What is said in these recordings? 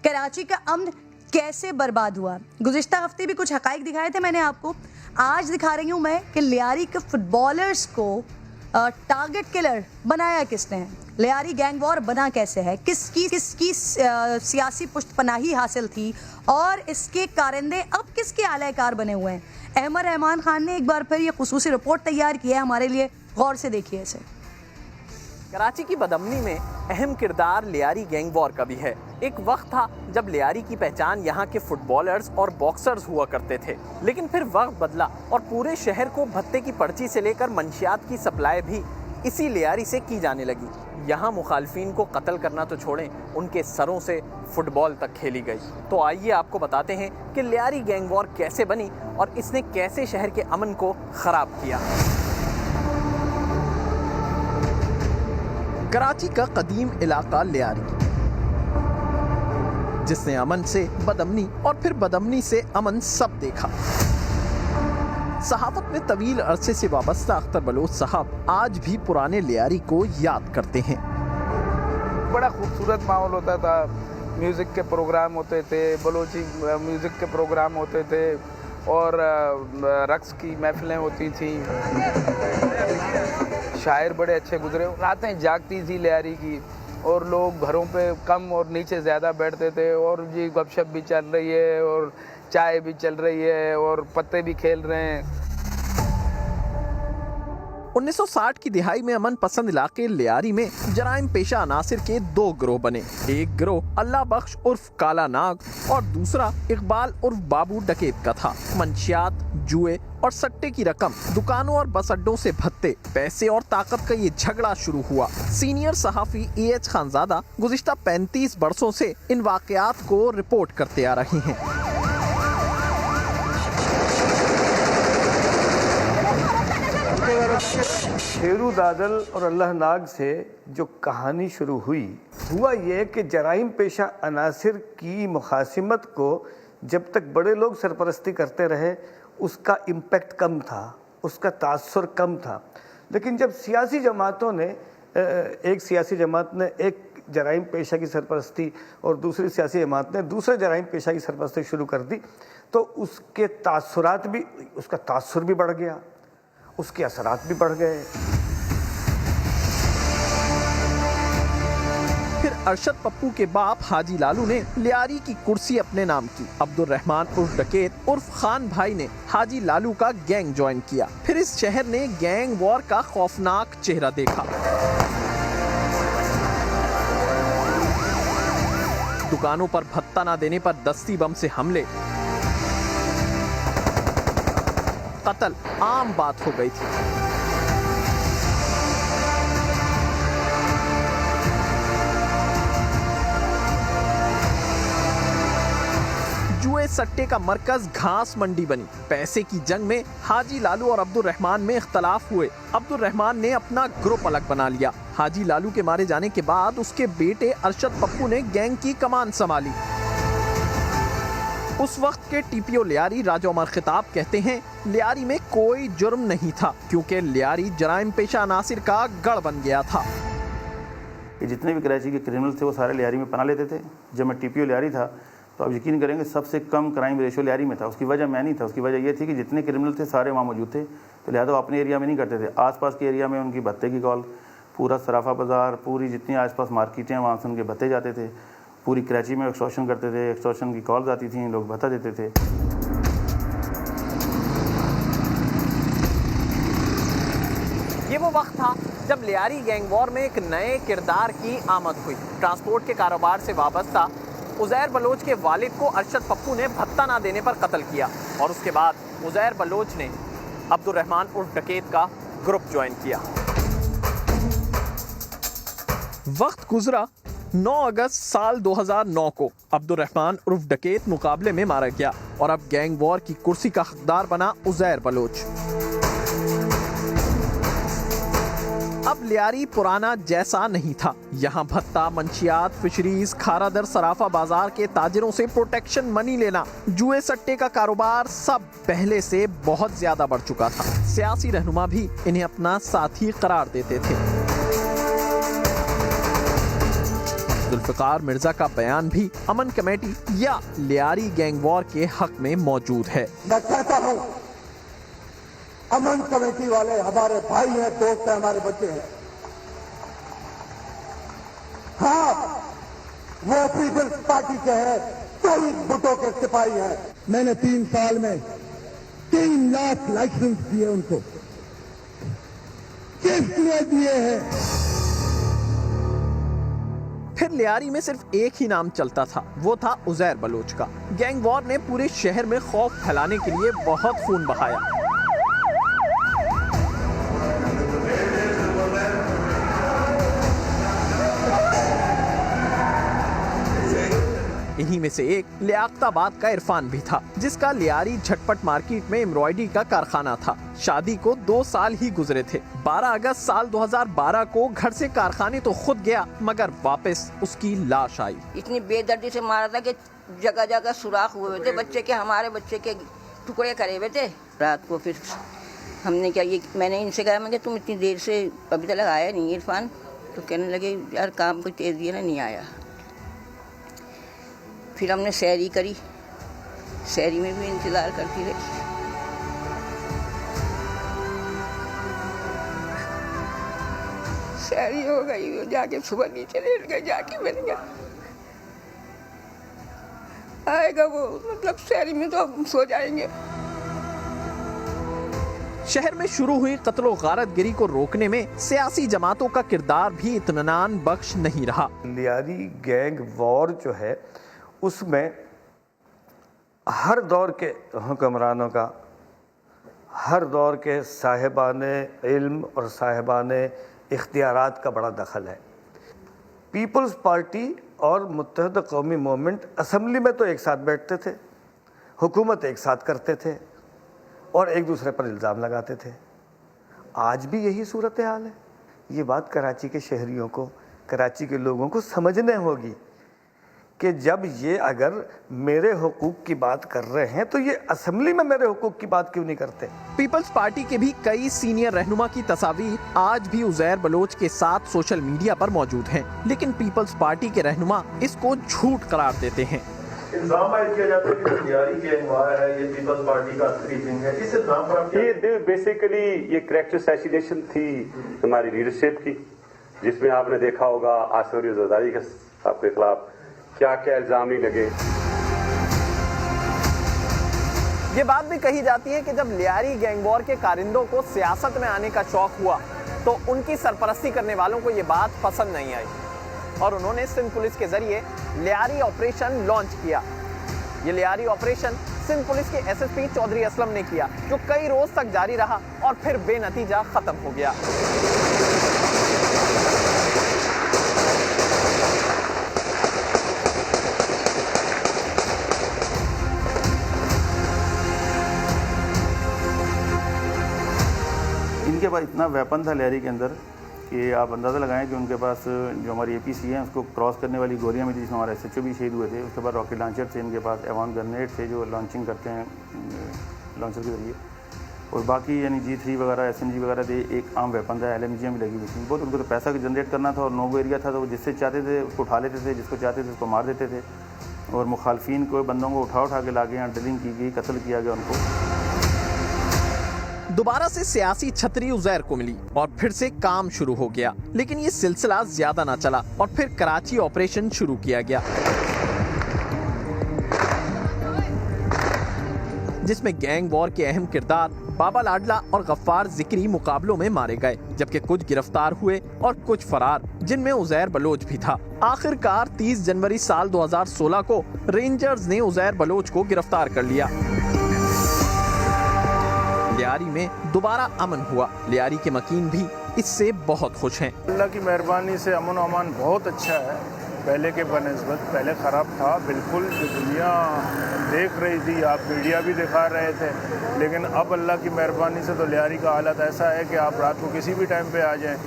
कराची का अमन कैसे बर्बाद हुआ। गुज़िश्ता हफ्ते भी कुछ हकाइक दिखाए थे मैंने आपको, आज दिखा रही हूँ मैं कि लियारी के फुटबॉलर्स को टारगेट किलर बनाया किसने है, लियारी गैंग वॉर बना कैसे है, किसकी सियासी पुष्टपनाही हासिल थी और इसके कारिंदे अब किसके आलाकार बने हुए हैं। अहमद रहमान खान ने एक बार फिर ये खुसूसी रिपोर्ट तैयार की है हमारे लिए, गौर से देखिए इसे। कराची की बदअमनी में अहम किरदार लियारी गैंग वॉर का भी है। एक वक्त था जब लियारी की पहचान यहाँ के फुटबॉलर्स और बॉक्सर्स हुआ करते थे, लेकिन फिर वक्त बदला और पूरे शहर को भत्ते की पर्ची से लेकर मंशियात की सप्लाई भी इसी लियारी से की जाने लगी। यहाँ मुखालफिन को कत्ल करना तो छोड़ें, उनके सरों से फुटबॉल तक खेली गई। तो आइए आपको बताते हैं कि लियारी गैंग वॉर कैसे बनी और इसने कैसे शहर के अमन को खराब किया। कराची का कदीम इलाका लियारी, जिसने अमन से बदअमनी और फिर बदअमनी से अमन सब देखा। सहाफत में तवील अरसे से वाबस्ता अख्तर बलोच साहब आज भी पुराने लियारी को याद करते हैं। बड़ा खूबसूरत माहौल होता था, म्यूज़िक के प्रोग्राम होते थे, बलोची म्यूज़िक के प्रोग्राम होते थे और रक्स की महफिलें होती थी। शायर बड़े अच्छे गुजरे, रातें जागती थी लियारी की और लोग घरों पे कम और नीचे ज़्यादा बैठते थे और जी गपशप भी चल रही है और चाय भी चल रही है और पत्ते भी खेल रहे हैं। 1960 की दिहाई में अमन पसंद इलाके लियारी में जराइम पेशा अनासिर के दो गिरोह बने। एक गिरोह अल्लाह बख्श उर्फ काला नाग और दूसरा इकबाल उर्फ बाबू डकैत का था। मंशियात, जुए और सट्टे की रकम, दुकानों और बस अड्डों से भत्ते, पैसे और ताकत का ये झगड़ा शुरू हुआ। सीनियर सहाफी EH खानजादा गुज़िश्ता 35 बरसों से इन वाकयात को रिपोर्ट करते आ रहे हैं। शेरू दादल और अल्लाह नाग से जो कहानी शुरू हुआ ये कि जराइम पेशा अनासिर की मुखासिमत को जब तक बड़े लोग सरपरस्ती करते रहे उसका इम्पेक्ट कम था, उसका तासुर कम था। लेकिन जब सियासी जमातों ने एक सियासी जमात ने एक जराइम पेशा की सरपरस्ती और दूसरी सियासी जमात ने दूसरे जराइम पेशा की सरपरस्ती शुरू कर दी तो उसके तासुरात भी, उसका तासुर भी बढ़ गया, उसके असरात भी बढ़ गए। फिर अरशद पप्पू के बाप हाजी लालू ने लियारी की कुर्सी अपने नाम की। अब्दुल रहमान उर्फ डकैत उर्फ खान भाई ने हाजी लालू का गैंग ज्वाइन किया। फिर इस शहर ने गैंग वॉर का खौफनाक चेहरा देखा। दुकानों पर भत्ता न देने पर दस्ती बम से हमले, कत्ल आम बात हो गई थी। जुए सट्टे का मरकज घास मंडी बनी। पैसे की जंग में हाजी लालू और अब्दुल रहमान में इख्तलाफ हुए। अब्दुल रहमान ने अपना ग्रुप अलग बना लिया। हाजी लालू के मारे जाने के बाद उसके बेटे अरशद पप्पू ने गैंग की कमान संभाली। उस वक्त के TPO लियारी राजा उमर खिताब कहते हैं लियारी में कोई जुर्म नहीं था क्योंकि लियारी जराइम पेशा अनासिर का गढ़ बन गया था। जितने भी कराची के क्रिमिनल थे वो सारे लियारी में पना लेते थे। जब मैं TPO लियारी था तो आप यकीन करेंगे सबसे कम क्राइम रेशो लियारी में था। उसकी वजह मैं नहीं था, उसकी वजह ये थी कि जितने क्रिमिनल थे सारे वहाँ मौजूद थे, तो लिहाजा वो अपने एरिया में नहीं करते थे। आसपास के एरिया में उनकी भत्ते की कॉल, पूरा सराफा बाज़ार, पूरी जितनी आसपास मार्केटें वहाँ से उनके भत्ते जाते थे। पूरी कराची में एक्सटॉर्शन करते थे, एक्सटॉर्शन की कॉल्स आती थी, लोग भत्ता देते थे। ये वो वक्त था जब लियारी गैंग वॉर में एक नए किरदार की आमद हुई। ट्रांसपोर्ट के कारोबार से वाबस्ता उज़ैर बलोच के वालिद को अरशद पप्पू ने भत्ता ना देने पर कत्ल किया और उसके बाद उज़ैर बलोच ने अब्दुल रहमान उर्फ डकैत का ग्रुप ज्वाइन किया। वक्त गुजरा 9 अगस्त साल 2009 को अब्दुल रहमान उर्फ डकैत मुकाबले में मारा गया और अब गैंग वॉर की कुर्सी का हकदार बना उज़ैर बलोच। अब लियारी पुराना जैसा नहीं था। यहाँ भत्ता, मंशियात, फिशरीज, खारादर, सराफा बाजार के ताजिरों से प्रोटेक्शन मनी लेना, जुए सट्टे का कारोबार सब पहले से बहुत ज्यादा बढ़ चुका था। सियासी रहनुमा भी इन्हें अपना साथी करार देते थे। जुल्फिकार मिर्जा का बयान भी अमन कमेटी या लियारी गैंग वॉर के हक में मौजूद है। मैं कहता हूँ, अमन कमेटी वाले हमारे भाई हैं, दोस्त हैं, हमारे बच्चे हैं। हाँ, वो पीपल्स पार्टी के हैं, 24 बुटों के सिपाही हैं। मैंने 3 साल में 3 लाख लाइसेंस दिए उनको, किस लिए दिए हैं? फिर लियारी में सिर्फ एक ही नाम चलता था, वो था उज़ैर बलोच का। गैंग वॉर ने पूरे शहर में खौफ फैलाने के लिए बहुत खून बहाया। इन्हीं में से एक लियाकताबाद का इरफान भी था, जिसका लियारी झटपट मार्केट में एम्ब्रॉयडरी का कारखाना था। शादी को 2 साल ही गुजरे थे। 12 अगस्त साल 2012 को घर से कारखाने तो खुद गया, मगर वापस उसकी लाश आई। इतनी बेदर्दी से मारा था कि जगह जगह सुराख हुए थे, बच्चे के, हमारे बच्चे के टुकड़े करे हुए थे। रात को फिर हमने क्या, ये मैंने इनसे कहा, मैं तुम इतनी देर से अभी तक आया नहीं इरफान, तो कहने लगे यार काम कोई तेज दिया ना, नहीं आया। फिर हमने सैरी करी, सैरी में भी इंतज़ार करती रही। सैरी हो गई, जाके सुबह नीचे लेट गए, जाके मैंने कहा आएगा वो, मतलब सैरी में तो हम सो जाएंगे। शहर में शुरू हुई कत्ल और गारतगिरी को रोकने में सियासी जमातों का किरदार भी इत्मीनान बख्श नहीं रहा। लियारी गैंग वॉर जो है, उसमें हर दौर के हुक्मरानों का, हर दौर के साहिबाने इल्म और साहिबाने इख्तियारात का बड़ा दखल है। पीपल्स पार्टी और मुत्तहद कौमी मूवमेंट असम्बली में तो एक साथ बैठते थे, हुकूमत एक साथ करते थे और एक दूसरे पर इल्ज़ाम लगाते थे। आज भी यही सूरत हाल है। ये बात कराची के शहरियों को, कराची के लोगों को समझने होगी कि जब ये अगर मेरे हुकूक की बात कर रहे हैं तो ये असेंबली में मेरे हुकूक की बात क्यों नहीं करते। पीपल्स पार्टी के भी कई सीनियर रहनुमा की तस्वीर आज भी उज़ैर बलोच के साथ सोशल मीडिया पर मौजूद हैं, लेकिन पीपल्स पार्टी के रहनुमा इसको झूठ करार देते हैं। इल्जाम आयद किया जाता है कि लियारी गैंग वॉर है, ये पीपल्स पार्टी का स्क्रीपिंग है। इस इल्जाम पर आप ये बेसिकली ये करैक्टर असैसिनेशन थी हमारी लीडरशिप की, जिसमें आपने देखा होगा आसिफ जरदारी के आपके खिलाफ क्या क्या इल्जाम नहीं लगे। ये बात भी कही जाती है कि जब लियारी गैंग वॉर के कारिंदों को सियासत में आने का शौक हुआ तो उनकी सरपरस्ती करने वालों को ये बात पसंद नहीं आई और उन्होंने सिंध पुलिस के जरिए लियारी ऑपरेशन लॉन्च किया। ये लियारी ऑपरेशन सिंध पुलिस के एसएसपी चौधरी असलम ने किया, जो कई रोज तक जारी रहा और फिर बेनतीजा खत्म हो गया। इनके पास इतना वेपन था लियारी के अंदर कि आप अंदाज़ा लगाएं कि उनके पास जो हमारी एपीसी है उसको क्रॉस करने वाली गोलियां भी थी, जिसमें हमारे एसएचओ भी शहीद हुए थे। उसके बाद रॉकेट लॉन्चर थे इनके पास, एवान ग्रेनेड थे जो लॉन्चिंग करते हैं लॉन्चर के जरिए, और बाकी यानी G3 वगैरह SMG वगैरह थे। एक आम वेपन था, LMG भी लगी हुई थी। बहुत उनको तो पैसा जनरेट करना था और नोगो एरिया था, तो वो जिससे चाहते थे उसको उठा लेते थे, जिसको चाहते थे उसको मार देते थे। और मुखालफिन को, बंदों को उठा के लाके यहाँ ड्रिलिंग की गई, कत्ल किया गया उनको। दोबारा से सियासी छतरी उज़ैर को मिली और फिर से काम शुरू हो गया, लेकिन ये सिलसिला ज्यादा ना चला और फिर कराची ऑपरेशन शुरू किया गया, जिसमें गैंग वॉर के अहम किरदार बाबा लाडला और गफ्फार जिक्री मुकाबलों में मारे गए, जबकि कुछ गिरफ्तार हुए और कुछ फरार, जिनमें उज़ैर बलोच भी था। आखिरकार 30 जनवरी साल 2016 को रेंजर्स ने उज़ैर बलोच को गिरफ्तार कर लिया। लियारी में दोबारा अमन हुआ। लियारी के मकीन भी इससे बहुत खुश हैं। अल्लाह की मेहरबानी से अमन अमान बहुत अच्छा है, पहले के बनिस्बत। पहले ख़राब था बिल्कुल, जो दुनिया देख रही थी, आप मीडिया भी दिखा रहे थे, लेकिन अब अल्लाह की मेहरबानी से तो लियारी का हालत ऐसा है कि आप रात को किसी भी टाइम पे आ जाएं,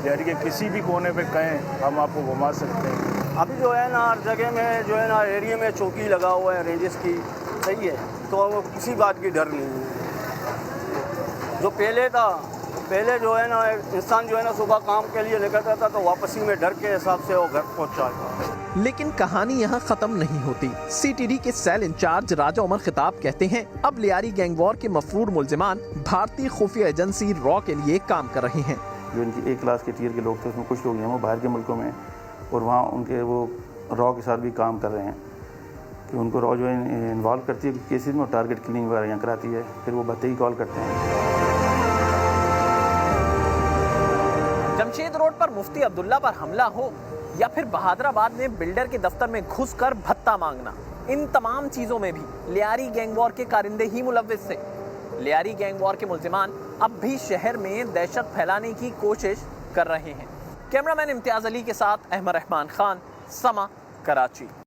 लियारी के किसी भी कोने पे कहें, हम आपको घुमा सकते हैं। अभी जो है ना हर जगह में जो है ना एरिया में चौकी लगा हुआ है रेंजेस की, सही है, तो किसी बात की डर नहीं है। जो पहले था पहले जो है ना इंसान जो है ना सुबह काम के लिए निकलता था तो वापसी में डर के हिसाब से वो घर पहुंचा। लेकिन कहानी यहाँ खत्म नहीं होती। सीटीडी के सेल इंचार्ज राजा उमर खिताब कहते हैं अब लियारी गैंग वॉर के मफरूर मुल्जिमान भारतीय खुफिया एजेंसी रॉ के लिए काम कर रहे हैं। जो इनकी एक क्लास के टीयर के लोग थे उसमें कुछ लोग हैं वो बाहर के मुल्कों में और वहाँ उनके वो रॉ के साथ भी काम कर रहे हैं कि उनको रॉ जो है इन्वॉल्व करती है केसेस में, टारगेट किलिंग वगैरह यहाँ कराती है, फिर वो बत्ते की कॉल करते हैं। जमशेद रोड पर मुफ्ती अब्दुल्ला पर हमला हो या फिर बहादुराबाद में बिल्डर के दफ्तर में घुसकर भत्ता मांगना, इन तमाम चीजों में भी लियारी गैंग वॉर के कारिंदे ही मुलव्विस थे। लियारी गैंग वॉर के मुल्जिमान अब भी शहर में दहशत फैलाने की कोशिश कर रहे हैं। कैमरामैन इम्तियाज अली के साथ अहमद रहमान खान, समा, कराची।